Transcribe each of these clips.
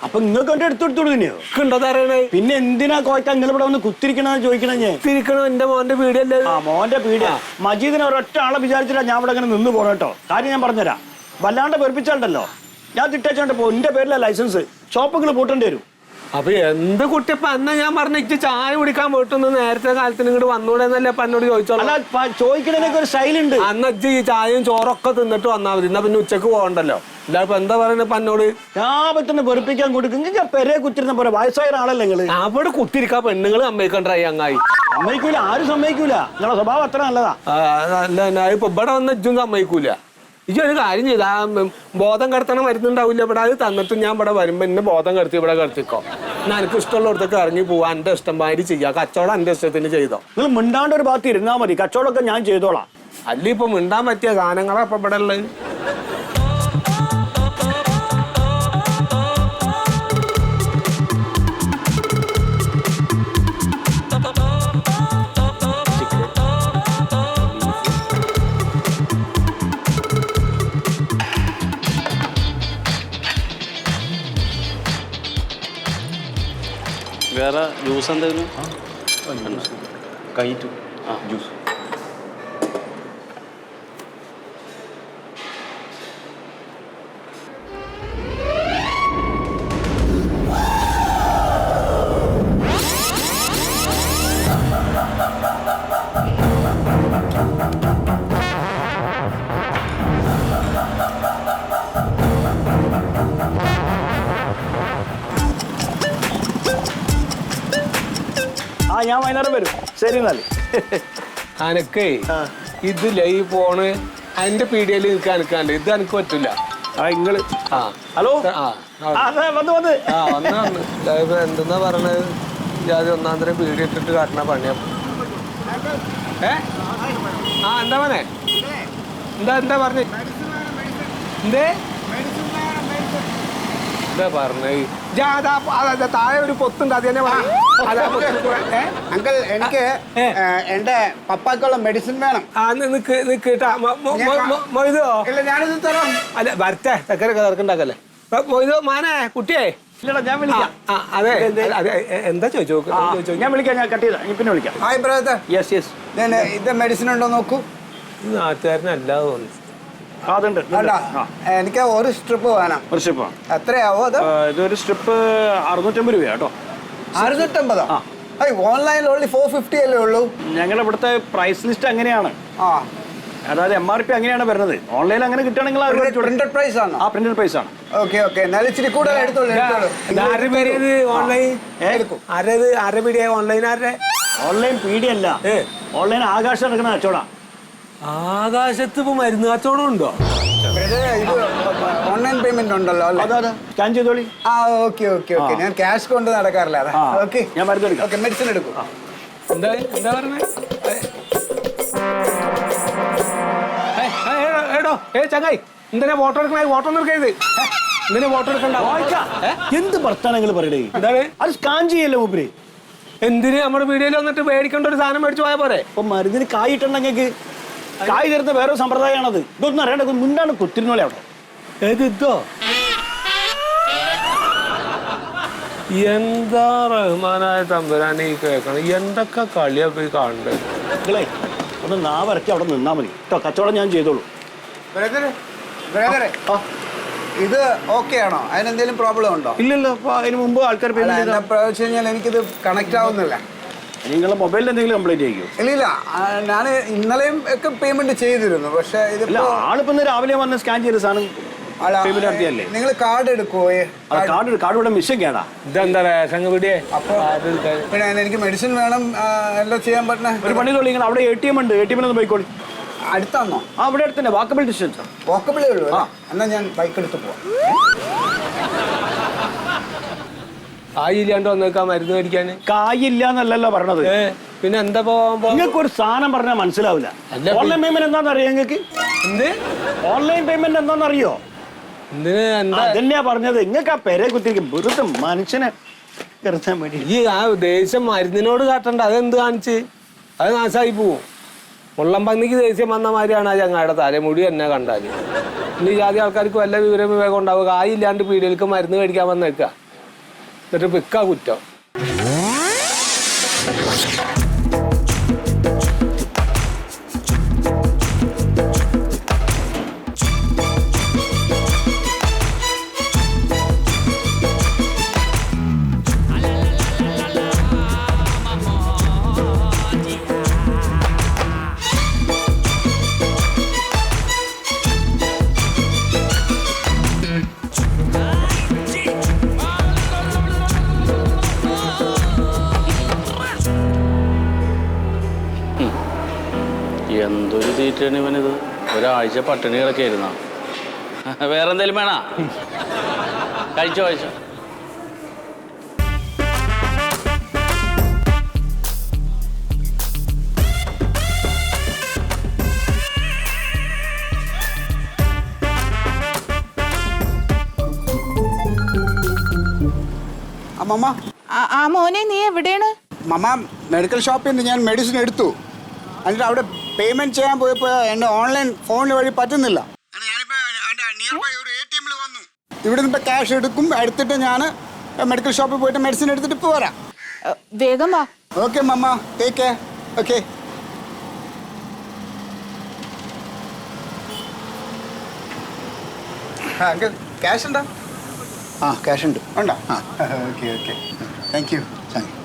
അപ്പൊ നിങ്ങൾക്ക് കൊണ്ട് എടുത്തെടുത്തോളൂ തന്നെയോ ഉണ്ടോ തരണേ? പിന്നെ എന്തിനാ കോയക്ക നിങ്ങൾ ഇവിടെ വന്ന് കുത്തിരിക്കണെന്ന് ചോദിക്കണേ ഞാൻ തിരിക്കണോ? എന്റെ മോന്റെ പീടിയല്ലേ? ആ മോന്റെ പീടിയ. മജീദിനെ ഒരൊറ്റ ആളെ വിചാരിച്ചില്ല ഞാൻ ഇവിടെ അങ്ങനെ നിന്ന് പോകണം കേട്ടോ. കാര്യം ഞാൻ പറഞ്ഞുതരാം. വല്ലാണ്ട് പെരുപ്പിച്ചാണ്ടല്ലോ ഞാൻ തിട്ടേച്ചോണ്ട് പോ. എന്റെ പേരിലെ ലൈസൻസ് ഷോപ്പുകൾ പൂട്ടേണ്ടി വരും. അപ്പൊ എന്ത് കുട്ടിയപ്പ അന്ന ഞാൻ പറഞ്ഞ ചായ കുടിക്കാൻ പോയിട്ടൊന്ന് നേരത്തെ കാലത്തിന് ഇങ്ങോട്ട് വന്നൂടെ എന്നല്ലേ അപ്പൊ എന്നോട് ചോദിച്ചോളൂ. അല്ല ചോദിക്കണേനൊക്കെ ഒരു സ്റ്റൈലുണ്ട്. അന്നച്ച് ഈ ചായയും ചോറൊക്കെ തിന്നിട്ട് വന്നാൽ മതി. എന്നാ പിന്നെ ഉച്ചക്ക് പോകണ്ടല്ലോ. ഇല്ല ഇപ്പൊ എന്താ പറയുന്നത് എന്നോട്? ഞാൻ പറ്റുന്ന വെറുപ്പിക്കാൻ കൊടുക്കും. ഞാൻ പെരേ കുത്തിരുന്ന പോലെ വയസ്സായ ആളല്ലേ നിങ്ങള്. അവിടെ കുത്തിരിക്കാ പെണ്ണുങ്ങൾ സമ്മതിക്കണ്ടായി അങ്ങായി. സമ്മതിക്കൂല, ആരും സമ്മതിക്കൂല. നിങ്ങളെ സ്വഭാവം അത്ര നല്ലതാ. അല്ല ഇപ്പൊ ഇവിടെ വന്ന ഇജ്ജും സമ്മതിക്കൂല. ഇജ്ജ് ഒരു കാര്യം ചെയ്ത ബോധം കടത്തണം വരുന്നുണ്ടാവില്ല ഇവിടെ. അത് തന്നിട്ട് ഞാൻ ഇവിടെ വരുമ്പോ എന്നെ ബോധം കടത്തി ഇവിടെ കടത്തിക്കോ. എന്നാ എനിക്ക് ഇഷ്ടമുള്ളടത്തൊക്കെ ഇറങ്ങി പോവാ. എന്റെ ഇഷ്ടംമാതിരി ചെയ്യാം. കച്ചവടം എന്റെ ഇഷ്ടത്തിന് ചെയ്തോ. നിങ്ങൾ മിണ്ടാണ്ട് ഒരു ഭാഗത്ത് ഇരുന്നാ മതി. കച്ചവടമൊക്കെ ഞാൻ ചെയ്തോളാം. അല്ല ഇപ്പൊ മിണ്ടാൻ പറ്റിയ സാധനങ്ങളാ ഇപ്പൊ ഇവിടെ ഉള്ളത്. വേറെ ജ്യൂസ് എന്തെങ്കിലും? കൈറ്റു ജ്യൂസ്. ഞാൻ വൈകുന്നേരം വരും. ശരി എന്നാല്. അനക്കേ ഇതില്ല ഈ ഫോണ് അതിന്റെ പീഡിയയിൽ നിൽക്കാൻ അനക്കാണ്ട്. ഇത് എനിക്ക് പറ്റില്ല. നിങ്ങള് ഹലോ എന്തെന്നാ പറഞ്ഞത്? ജാതി ഒന്നാന്തരം പീഡിയ ഇട്ടിട്ട് കാട്ടണ പണിയാ. എന്താ പറഞ്ഞേ? എന്താ പറഞ്ഞേ? എന്തേ എന്താ പറഞ്ഞേ? താഴെ ഒരു പൊത്തുണ്ട്. അത് തന്നെ അങ്കിൾ എനിക്ക് എന്റെ പപ്പാക്കുള്ള മെഡിസിൻ വേണം. മൊയ്തോ? ഇല്ല ഞാനിത് തരാം. അല്ല വരട്ടെ. ചക്കരൊക്കെ തിരക്കുണ്ടാക്കല്ലേ. മൊയ്തോ മാനേ കുട്ടിയെ. ഞാൻ വിളിക്കാം. അതെ എന്താ ചോദിച്ചോ? ഞാൻ വിളിക്കാം. ഞാൻ കട്ട് ചെയ്താ പിന്നെ വിളിക്കാം. Hi brother. Yes yes. ഇത് മെഡിസിൻ ഉണ്ടോ നോക്കൂ. നാട്ടുകാരനല്ലാതെ തോന്നുന്നു. എനിക്ക് ഒരു സ്ട്രിപ്പ് വേണം. ഒരു സ്ട്രിപ്പ് എത്രയാവോ അത്? ഇതൊരു സ്ട്രിപ്പ് 650 രൂപ കേട്ടോ. 650? ഓൺലൈനിൽ ഓൺലി 450 അല്ലേ ഉള്ളൂ. ഞങ്ങളുടെ ഇവിടുത്തെ പ്രൈസ് ലിസ്റ്റ് അങ്ങനെയാണ്. അതായത് MRP അങ്ങനെയാണ് വരുന്നത്. ഓൺലൈനിൽ അങ്ങനെ കിട്ടുകയാണെങ്കിൽ പ്രിന്റഡ് പ്രൈസ് ആണ്. പ്രിന്റഡ് പ്രൈസ് ആണ്. Okay okay. എന്നാലും ഇച്ചിരി കൂടുതൽ എടുത്തോളൂ. ഓൺലൈൻ പീഡിയ അല്ല. ഓൺലൈൻ ആകാശം നടക്കുന്ന കച്ചവടം. ആകാശത്ത് ഇപ്പൊ മരുന്ന് കച്ചവടം ഉണ്ടോ? ഓൺലൈൻ പേയ്മെന്റ് ഉണ്ടല്ലോ അല്ലേ? സ്കാൻ ചെയ്തോളി. Okay okay okay. ഞാൻ ക്യാഷ് കൊണ്ട് നടക്കാറില്ല. ഓക്കെ ഞാൻ മരുന്ന് എടുക്കാം. ഓക്കെ മെഡിസിൻ എടുക്കും. എന്താ പറഞ്ഞേ? എടോ ചങ്ങായി എന്തിനാ ഫോട്ടോ എടുക്കണേ? ഫോട്ടോ ഒന്നും എടുക്കരുത്. എന്തിനാ ഫോട്ടോ എടുക്കണ്ട? എന്ത് ഭർത്താനങ്ങൾ പറയണേ? എന്താണ് അത് സ്കാൻ ചെയ്യല്ലോ മൂപ്പര്. എന്തിന് നമ്മുടെ വീഡിയോയിൽ വന്നിട്ട് മേടിക്കേണ്ട ഒരു സാധനം മേടിച്ചു പോയാൽ പോരെ? ഇപ്പൊ മരുന്നിന് കായ് ഇട്ടുണ്ടെങ്കിൽ കായ് തരുന്ന വേറെ സമ്പ്രദായമാണത്. ഇതൊന്നും അറിയണ്ട. മുണ്ടാണ് കുത്തിരുന്നോളെ അവിടെ. ഇതോ എന്താ റഹ്മാനായ തമ്പുരാനെ ഈ കേൾക്കണം. എന്തൊക്കെ കളിയാ പോയി കാണണ്ടത്? നിങ്ങളെ ഒന്ന് നാവരക്കി അവിടെ നിന്നാ മതി കേട്ടോ. കച്ചവടം ഞാൻ ചെയ്തോളൂ. ഇത് ഓക്കെ ആണോ? അതിനെന്തെങ്കിലും പ്രോബ്ലം ഉണ്ടോ? ഇല്ലല്ലോ. അതിന് മുമ്പ് ആൾക്കാർ എനിക്കിത് കണക്ട് ആവുന്നില്ല. നിങ്ങളുടെ മൊബൈലിൽ എന്തെങ്കിലും കംപ്ലൈന്റ് ആയിരിക്കും? ഇല്ല ഞാൻ ഇന്നലെയും ഒക്കെ പേയ്മെന്റ് ചെയ്തിരുന്നു. പക്ഷെ ആളിപ്പോ രാവിലെ വന്ന് സ്കാൻ ചെയ്ത സാധനം പേയ്മെന്റ് നടത്തിയല്ലേ? നിങ്ങൾ കാർഡ് എടുക്കുവോ? കാർഡ് ഇവിടെ മിഷൻ കേടാ. ഇതെന്താ റേഷൻ വീടിയെ? പിന്നെ എനിക്ക് മെഡിസിൻ വേണം. എല്ലാം ചെയ്യാൻ പറ്റണ ഒരു പണി തൊള്ളി. നിങ്ങൾ അവിടെ ATM ഉണ്ട്. ATM ഒന്ന് പോയിക്കോളി. അടുത്താണോ? അവിടെ അടുത്തന്നെ. Walkable distance. വാക്കബിളേ ഉള്ളൂ. എന്നാ ഞാൻ ബൈക്ക് എടുത്ത് പോവാം. കായില്ലാണ്ട് വന്നേക്കാ മരുന്ന് മേടിക്കാൻ. കായില്ല എന്നല്ലല്ലോ പറഞ്ഞത്. പിന്നെ എന്താ നിങ്ങൾക്ക് ഒരു സാധനം പറഞ്ഞാൽ മനസ്സിലാവില്ല. ഓൺലൈൻ പേയ്മെന്റ് എന്താണെന്ന് അറിയോ നിങ്ങൾക്ക്? എന്ത് ഓൺലൈൻ പേയ്മെന്റ് എന്താണെന്ന് അറിയോ? അതന്നെയാ പറഞ്ഞത്. നിങ്ങൾക്ക് ആ പെരെ കുത്തിരിക്കും. വെറുതെ മനുഷ്യനെ കരുത്താൻ വേണ്ടി. ഈ ആ ദേഷ്യം മരുന്നിനോട് കാട്ടണ്ട. അതെന്ത് കാണിച്ച്? അത് നാശമായി പോവും. മുള്ളം പന്നിക്ക് ദേഷ്യം വന്ന മാതിരിയാണ് ആ ചങ്ങായുടെ തലമുടി എന്നെ കണ്ടാല്. ഇനി ജാതി ആൾക്കാർക്ക് വല്ല വിവരം ഉണ്ടാവുക. കായില്ലാണ്ട് പീടികൾക്ക് മരുന്ന് മേടിക്കാൻ വന്നേക്കുക. എന്നിട്ട് വിൽക്കാ കുറ്റം. എന്തൊരു തീറ്റയാണ് ഇവനിത്. ഒരാഴ്ച പട്ടിണി കിടക്കായിരുന്ന. വേറെ എന്തെങ്കിലും വേണ? കഴിച്ചോ കഴിച്ചോ. മമ്മ ആ മോനെ നീ എവിടെയാണ്? മമ്മ മെഡിക്കൽ ഷോപ്പിൽ നിന്ന് ഞാൻ മെഡിസിൻ എടുത്തു. എന്നിട്ട് അവിടെ പേയ്മെന്റ് ചെയ്യാൻ പോയപ്പോൾ എൻ്റെ ഓൺലൈൻ ഫോണിൽ വഴി പറ്റുന്നില്ല. ഇവിടെ നിന്ന് ഇപ്പോൾ ക്യാഷ് എടുക്കും, എടുത്തിട്ട് ഞാൻ മെഡിക്കൽ ഷോപ്പിൽ പോയിട്ട് മെഡിസിൻ എടുത്തിട്ട് ഇപ്പോൾ വരാം. വേഗം വാ. Okay mamma, take care. Okay. Uncle cash ഉണ്ടോ? ആ ക്യാഷ് ഉണ്ട്. ഉണ്ടോ? ആ okay okay. Thank you. Thank you.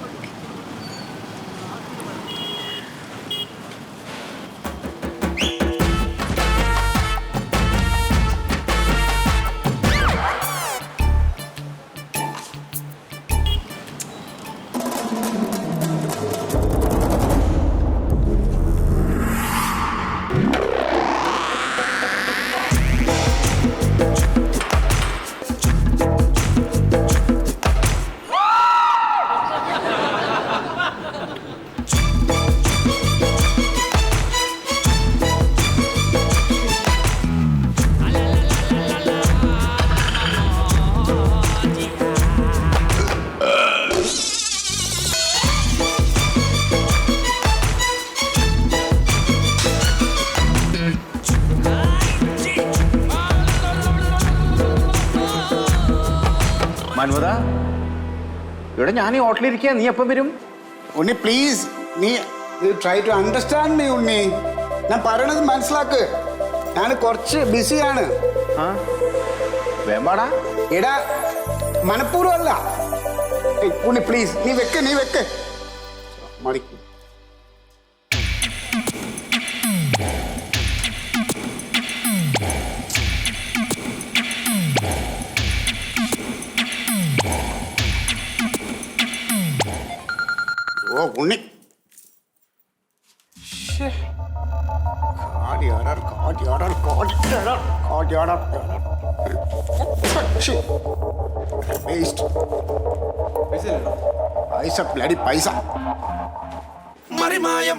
Manmatha, ഇവിടെ ഞാൻ ഈ ഹോട്ടലിരിക്കുക, നീ എപ്പം വരും? ഉണ്ണി പ്ലീസ്, നീ try to understand me Unni. ഞാൻ പറയണത് മനസ്സിലാക്ക്. ഞാൻ കുറച്ച് ബിസിയാണ്. ആ വേമ്പാടാ. എടാ മനഃപൂർവ്വം അല്ല. ഉണ്ണി പ്ലീസ്, നീ വെക്ക് മതി. ഓ ഉണ്ണി, പൈസ മറിമായം.